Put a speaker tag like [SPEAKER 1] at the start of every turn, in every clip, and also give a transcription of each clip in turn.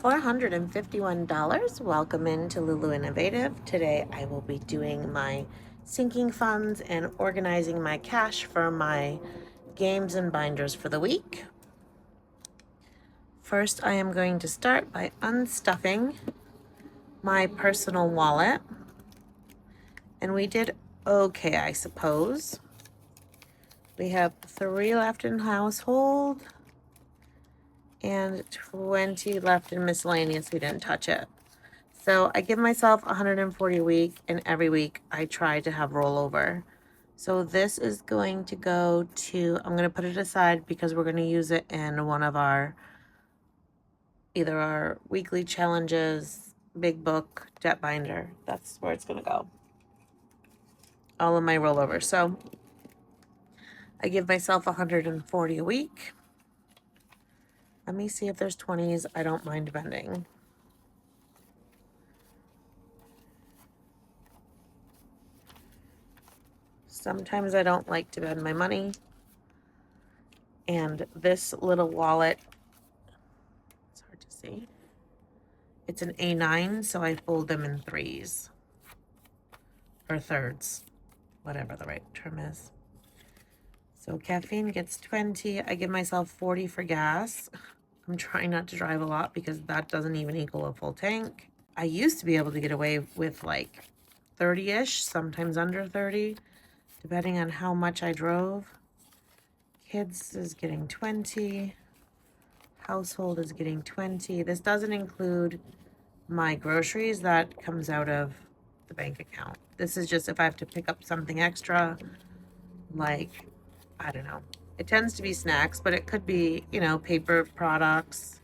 [SPEAKER 1] $451. Welcome into Lulu Innovative. Today I will be doing my sinking funds and organizing my cash for my games and binders for the week. First, I am going to start by unstuffing my personal wallet. And we did okay, I suppose. We have 3 left in household and 20 left in miscellaneous. We didn't touch it. So I give myself 140 a week, and every week I try to have rollover. So this is going to go to, I'm going to put it aside because we're going to use it in one of our, either our weekly challenges, big book, debt binder. That's where it's going to go. All of my rollover. So I give myself 140 a week. Let me see if there's 20s. I don't mind bending. Sometimes I don't like to bend my money. And this little wallet, it's hard to see. It's an A9, so I fold them in 3s. Or 3rds. Whatever the right term is. So caffeine gets 20. I give myself 40 for gas. I'm trying not to drive a lot because that doesn't even equal a full tank. I used to be able to get away with like 30-ish, sometimes under 30, depending on how much I drove. Kids is getting 20. Household is getting 20. This doesn't include my groceries. That comes out of the bank account. This is just if I have to pick up something extra, like, I don't know. It tends to be snacks, but it could be, you know, paper products.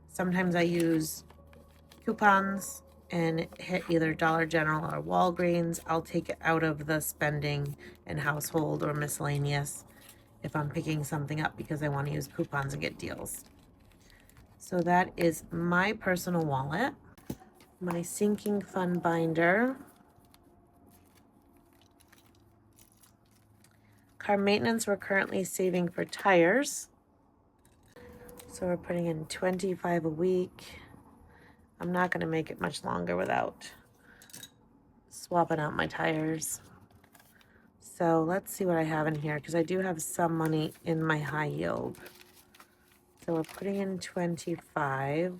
[SPEAKER 1] Sometimes I use coupons and hit either Dollar General or Walgreens. I'll take it out of the spending and household or miscellaneous if I'm picking something up because I want to use coupons and get deals. So that is my personal wallet, my sinking fund binder, car maintenance. We're currently saving for tires, so we're putting in 25 a week. I'm not going to make it much longer without swapping out my tires. So let's see what I have in here, because I do have some money in my high yield. So we're putting in 25.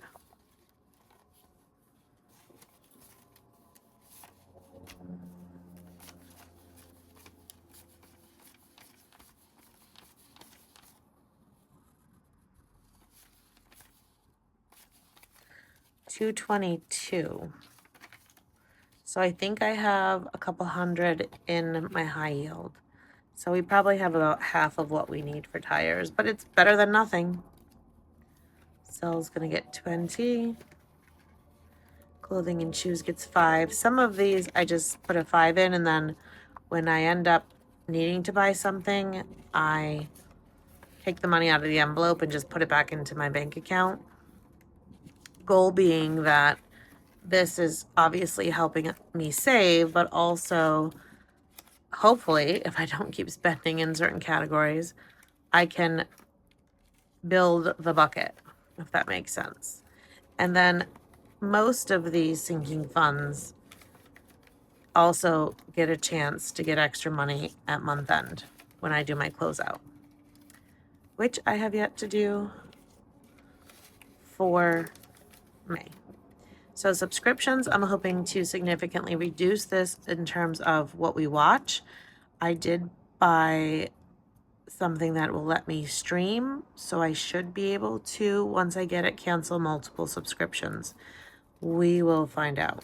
[SPEAKER 1] $222. So I think I have a couple hundred in my high yield. So we probably have about half of what we need for tires, but it's better than nothing. Sell's gonna get 20. Clothing and shoes gets 5. Some of these I just put a 5 in, and then when I end up needing to buy something, I take the money out of the envelope and just put it back into my bank account. Goal being that this is obviously helping me save, but also hopefully, if I don't keep spending in certain categories, I can build the bucket, if that makes sense. And then most of these sinking funds also get a chance to get extra money at month end when I do my closeout, which I have yet to do for May. So subscriptions, I'm hoping to significantly reduce this in terms of what we watch. I did buy something that will let me stream, so I should be able to, once I get it, cancel multiple subscriptions. We will find out.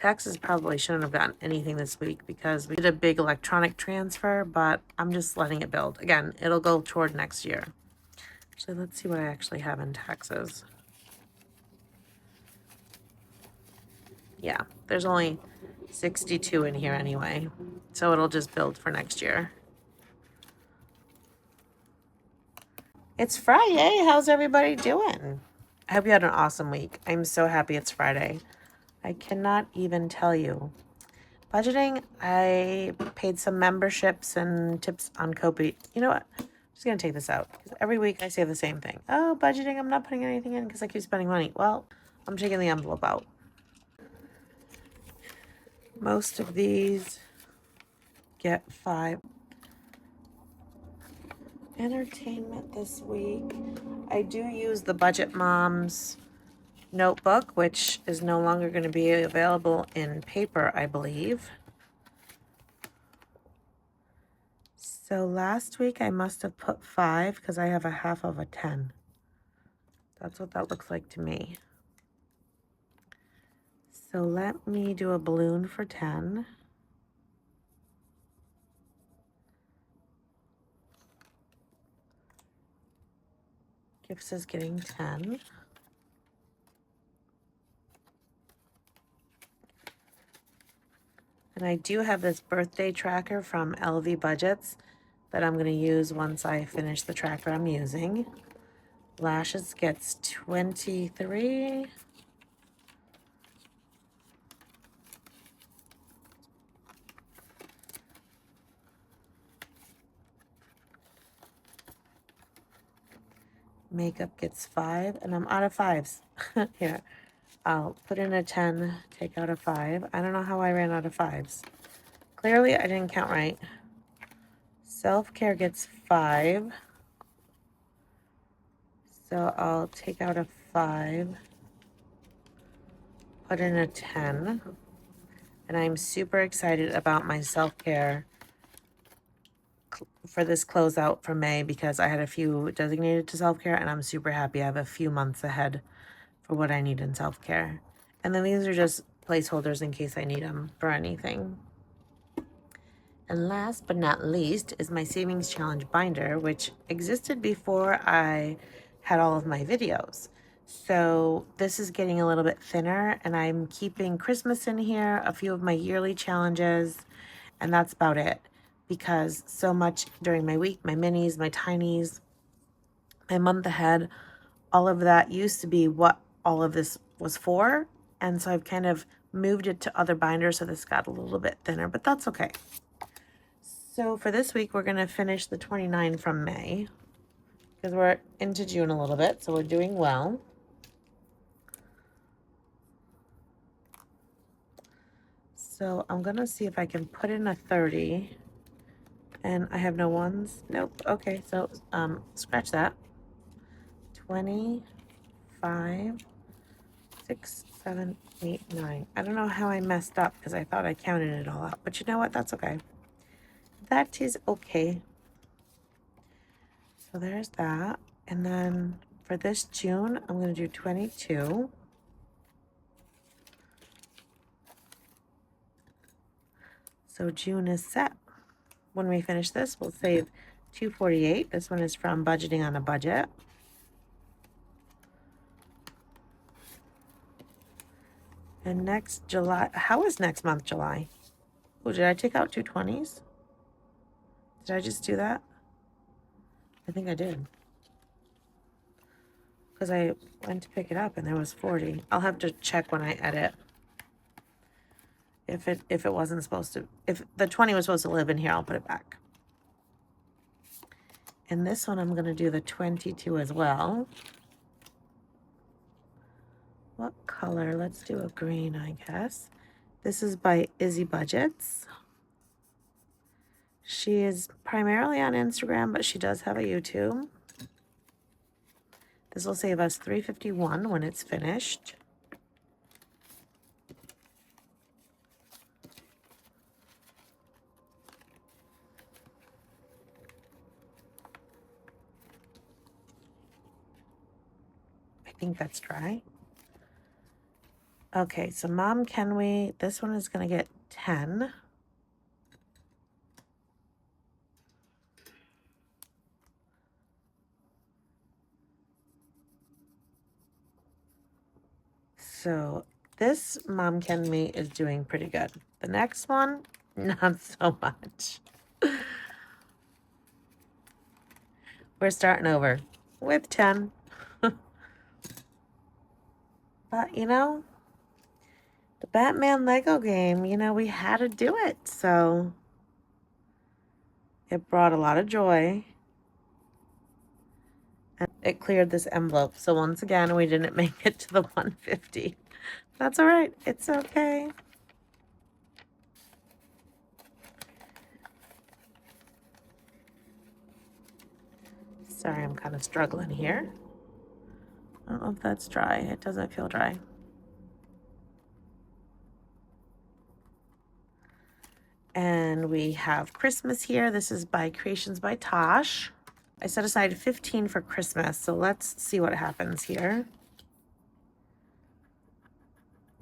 [SPEAKER 1] Taxes probably shouldn't have gotten anything this week because we did a big electronic transfer, but I'm just letting it build. Again, it'll go toward next year. Actually, let's see what I actually have in taxes. Yeah, there's only 62 in here anyway, so it'll just build for next year. It's Friday. How's everybody doing? I hope you had an awesome week. I'm so happy it's Friday. I cannot even tell you. Budgeting, I paid some memberships and tips on Kopi. You know what? I'm just going to take this out. Because every week I say the same thing. Oh, budgeting, I'm not putting anything in because I keep spending money. Well, I'm taking the envelope out. Most of these get 5. Entertainment this week. I do use the Budget Moms notebook, which is no longer going to be available in paper, I believe. So last week I must have put 5 because I have a half of a 10. That's what that looks like to me. So let me do a balloon for 10. Gifts is getting 10. And I do have this birthday tracker from LV Budgets that I'm going to use once I finish the tracker I'm using. Lashes gets 23. Makeup gets 5, and I'm out of 5s. Here, I'll put in a 10, take out a 5. I don't know how I ran out of 5s. Clearly, I didn't count right. Self-care gets 5. So I'll take out a 5, put in a 10. And I'm super excited about my self-care for this closeout for May because I had a few designated to self-care, and I'm super happy I have a few months ahead for what I need in self-care. And then these are just placeholders in case I need them for anything. And last but not least is my Savings Challenge binder, which existed before I had all of my videos. So this is getting a little bit thinner, and I'm keeping Christmas in here, a few of my yearly challenges, and that's about it. Because so much during my week, my minis, my tinies, my month ahead, all of that used to be what all of this was for. And so I've kind of moved it to other binders, so this got a little bit thinner, but that's okay. So for this week, we're going to finish the 29 from May because we're into June a little bit, so we're doing well. So I'm going to see if I can put in a 30. And I have no ones. Nope. Okay, so scratch that. 25, 6, 7, 8, 9. I don't know how I messed up because I thought I counted it all out. But you know what? That's okay. That is okay. So there's that. And then for this June, I'm going to do 22. So June is set. When we finish this, we'll save $248. This one is from Budgeting on a Budget. And next July, how is next month July? Oh, did I take out 220s? Did I just do that? I think I did. Because I went to pick it up and there was 40. I'll have to check when I edit. If it wasn't supposed to, if the 20 was supposed to live in here, I'll put it back. And this one, I'm going to do the 22 as well. What color? Let's do a green, I guess. This is by Izzy Budgets. She is primarily on Instagram, but she does have a YouTube. This will save us $351 when it's finished. I think that's dry. Okay, so Mom, can we, this one is going to get 10. So this Mom Can Me is doing pretty good. The next one, not so much. We're starting over with 10. But you know, The Batman Lego game, you know, we had to do it, so it brought a lot of joy. And it cleared this envelope. So once again, we didn't make it to the 150. That's all right. It's okay. Sorry, I'm kind of struggling here. I don't know if that's dry. It doesn't feel dry. And we have Christmas here. This is by Creations by Tosh. I set aside 15 for Christmas, so let's see what happens here.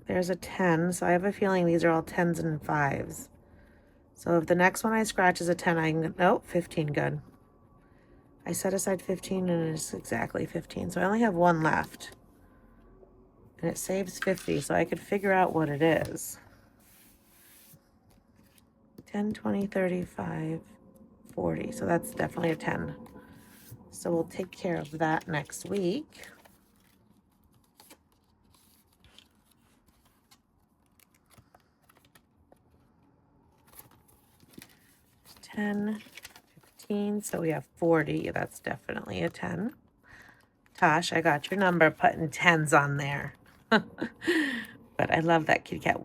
[SPEAKER 1] There's a 10, so I have a feeling these are all 10s and 5s. So if the next one I scratch is a 10, I can, nope, 15, good. I set aside 15 and it's exactly 15, so I only have one left. And it saves 50, so I could figure out what it is. 10, 20, 35, 40, so that's definitely a 10. So we'll take care of that next week. $10, $15, so we have 40. That's definitely a 10. Tosh, I got your number putting 10s on there. But I love that kitty cat.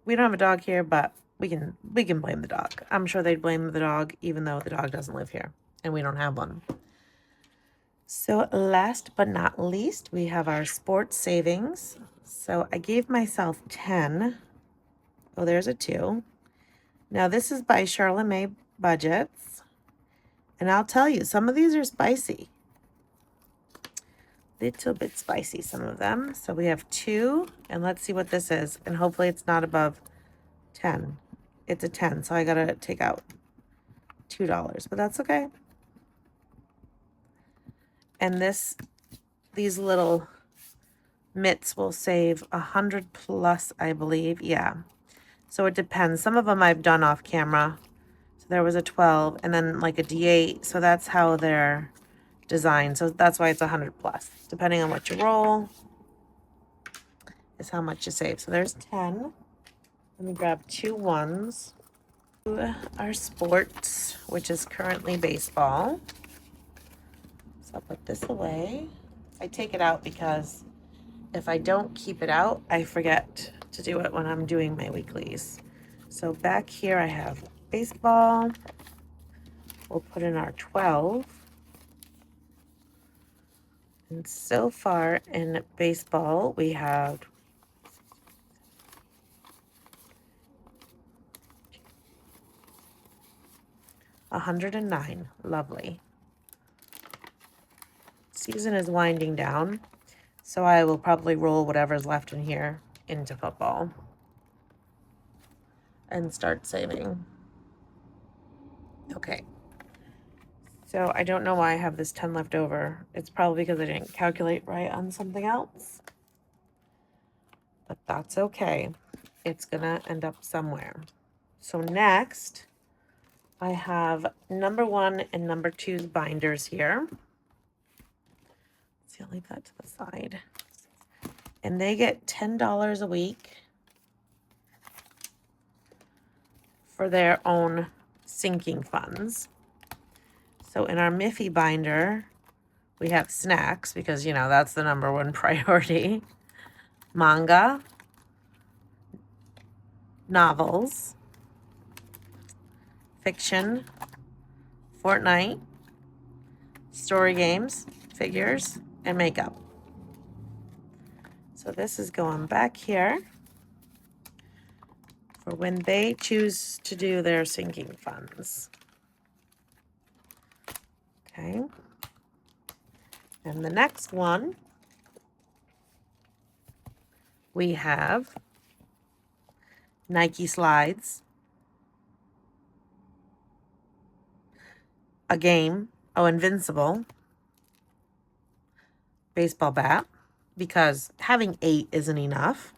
[SPEAKER 1] We don't have a dog here, but we can blame the dog. I'm sure they'd blame the dog, even though the dog doesn't live here and we don't have one. So last but not least, we have our sports savings. So I gave myself 10. Oh, there's a 2. Now this is by Charlemagne Budgets. And I'll tell you, some of these are spicy. Little bit spicy, some of them. So we have 2, and let's see what this is. And hopefully it's not above 10. It's a 10, so I gotta take out $2, but that's okay. And these little mitts will save 100 plus, I believe. Yeah. So it depends. Some of them I've done off camera. So there was a 12 and then like a D8. So that's how they're designed. So that's why it's 100 plus. Depending on what you roll is how much you save. So there's 10. Let me grab 2 1s. Our sports, which is currently baseball. So I'll put this away. I take it out because if I don't keep it out, I forget to do it when I'm doing my weeklies. So back here I have baseball. We'll put in our 12. And so far in baseball, we have $109. Lovely. Season is winding down, so I will probably roll whatever's left in here into football and start saving. Okay. So I don't know why I have this 10 left over. It's probably because I didn't calculate right on something else. But that's okay. It's gonna end up somewhere. So next, I have number 1 and number 2's binders here. See, I'll leave that to the side. And they get $10 a week for their own sinking funds. So in our Miffy binder, we have snacks because, you know, that's the number 1 priority. Manga, novels, fiction, Fortnite, story games, figures, and makeup. So this is going back here for when they choose to do their sinking funds. Okay. And the next one, we have Nike slides, a game, Invincible, baseball bat, because having 8 isn't enough.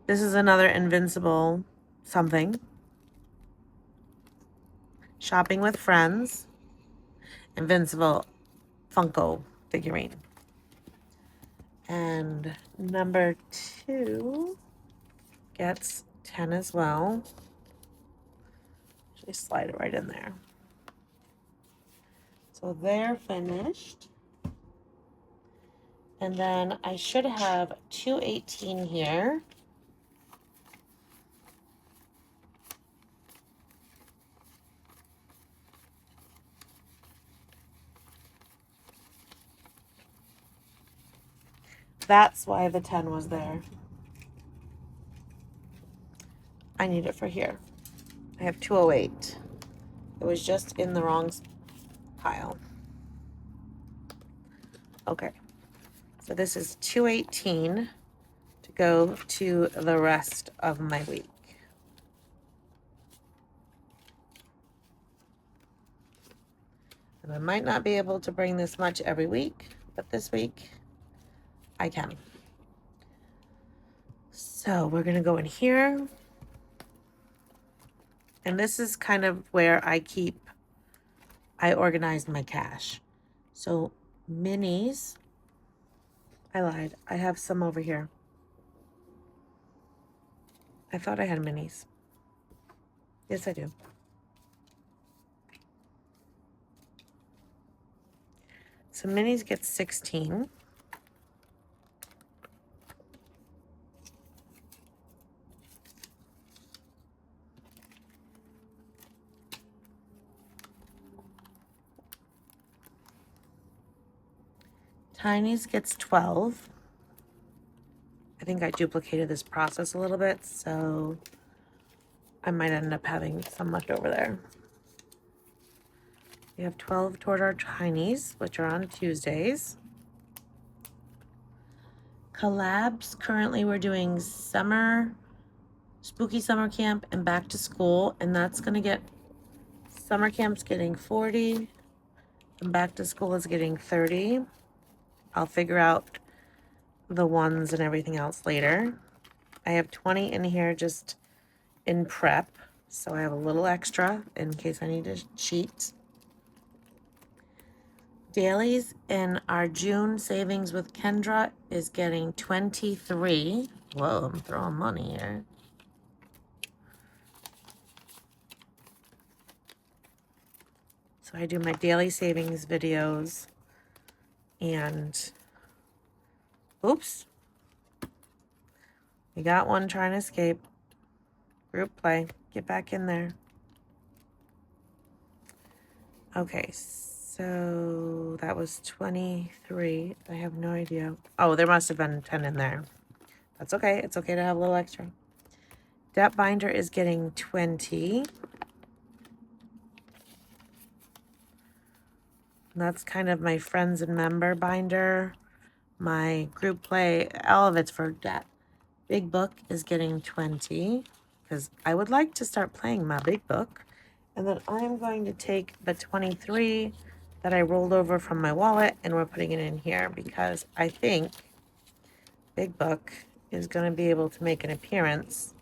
[SPEAKER 1] This is another Invincible something. Shopping with friends, Invincible Funko figurine. And number 2 gets 10 as well. Actually slide it right in there. So they're finished. And then I should have 218 here. That's why the 10 was there. I need it for here. I have 208. It was just in the wrong pile. Okay. So this is 218 to go to the rest of my week. And I might not be able to bring this much every week, but this week I can. So we're going to go in here. And this is kind of where I organize my cash. So minis, I lied. I have some over here. I thought I had minis. Yes, I do. So minis get 16. Tiny's gets 12. I think I duplicated this process a little bit, so I might end up having some left over there. We have 12 toward our Tiny's, which are on Tuesdays. Collabs, currently we're doing spooky summer camp and back to school, and that's going to get, summer camp's getting 40, and back to school is getting 30. I'll figure out the ones and everything else later. I have 20 in here just in prep, so I have a little extra in case I need to cheat. Dailies in our June savings with Kendra is getting 23. Whoa, I'm throwing money here. So I do my daily savings videos and oops. We got one trying to escape. Group play. Get back in there. Okay, so that was 23. I have no idea. Oh, there must have been 10 in there. That's okay. It's okay to have a little extra. Debt binder is getting 20. That's kind of my friends and member binder. My group play, all of it's for debt. Big book is getting 20 because I would like to start playing my big book. And then I'm going to take the 23 that I rolled over from my wallet and we're putting it in here because I think Big Book is going to be able to make an appearance.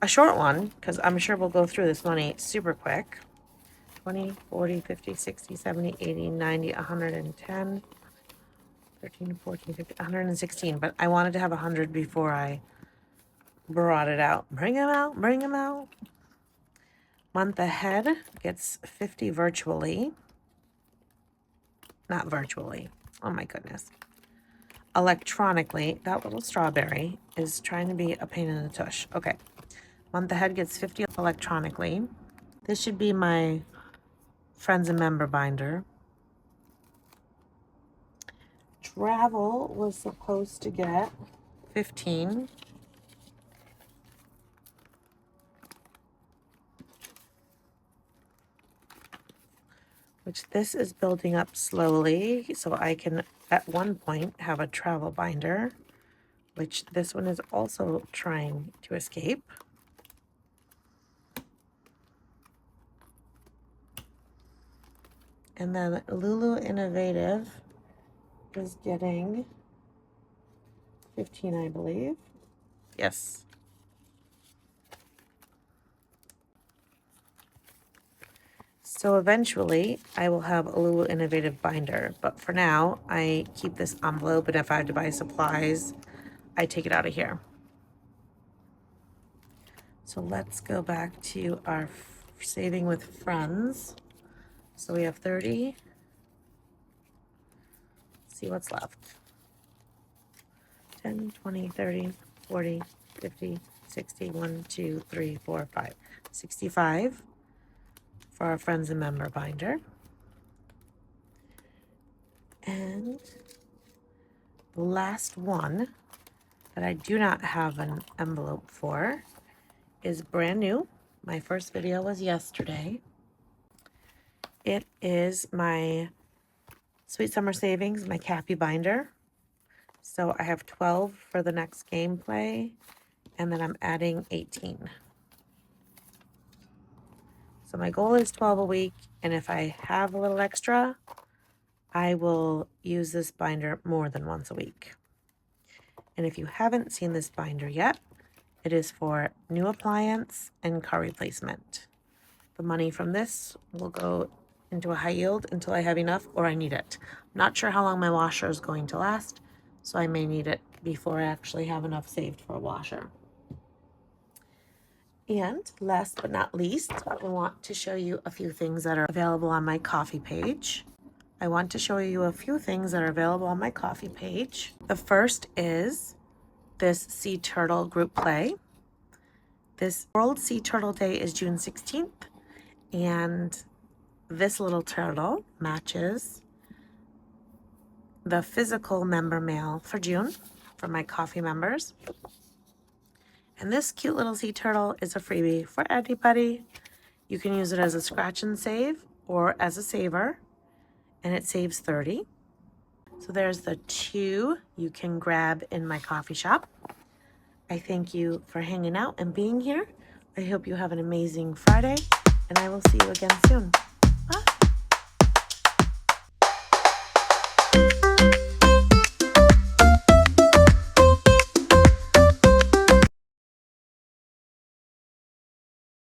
[SPEAKER 1] A short one, because I'm sure we'll go through this money super quick. 20, 40, 50, 60, 70, 80, 90, 110, 13, 14, 15, 116. But I wanted to have 100 before I brought it out. Bring them out, bring them out. Month ahead gets 50 virtually. Not virtually. Oh my goodness. Electronically, that little strawberry is trying to be a pain in the tush. Okay. Month ahead gets 50 electronically. This should be my friends and member binder. Travel was supposed to get 15. Which this is building up slowly, so I can at one point have a travel binder, which this one is also trying to escape. And then Lulu Innovative is getting 15, I believe. Yes. So eventually I will have a Lulu Innovative binder, but for now I keep this envelope, and if I have to buy supplies, I take it out of here. So let's go back to our saving with friends. So we have 30. Let's see what's left. 10, 20, 30, 40, 50, 60, 1, 2, 3, 4, 5. 65 for our friends and member binder. And the last one that I do not have an envelope for is brand new. My first video was yesterday. It is my Sweet Summer Savings, my Cappy binder. So I have 12 for the next gameplay, and then I'm adding 18. So my goal is 12 a week, and if I have a little extra, I will use this binder more than once a week. And if you haven't seen this binder yet, it is for new appliance and car replacement. The money from this will go into a high yield until I have enough or I need it. I'm not sure how long my washer is going to last, so I may need it before I actually have enough saved for a washer. And last but not least, I want to show you a few things that are available on my coffee page. The first is this Sea Turtle group play. This World Sea Turtle Day is June 16th, and this little turtle matches the physical member mail for June for my coffee members. And this cute little sea turtle is a freebie for anybody. You can use it as a scratch and save or as a saver, and it saves 30. So there's the 2 you can grab in my coffee shop. I thank you for hanging out and being here. I hope you have an amazing Friday, and I will see you again soon.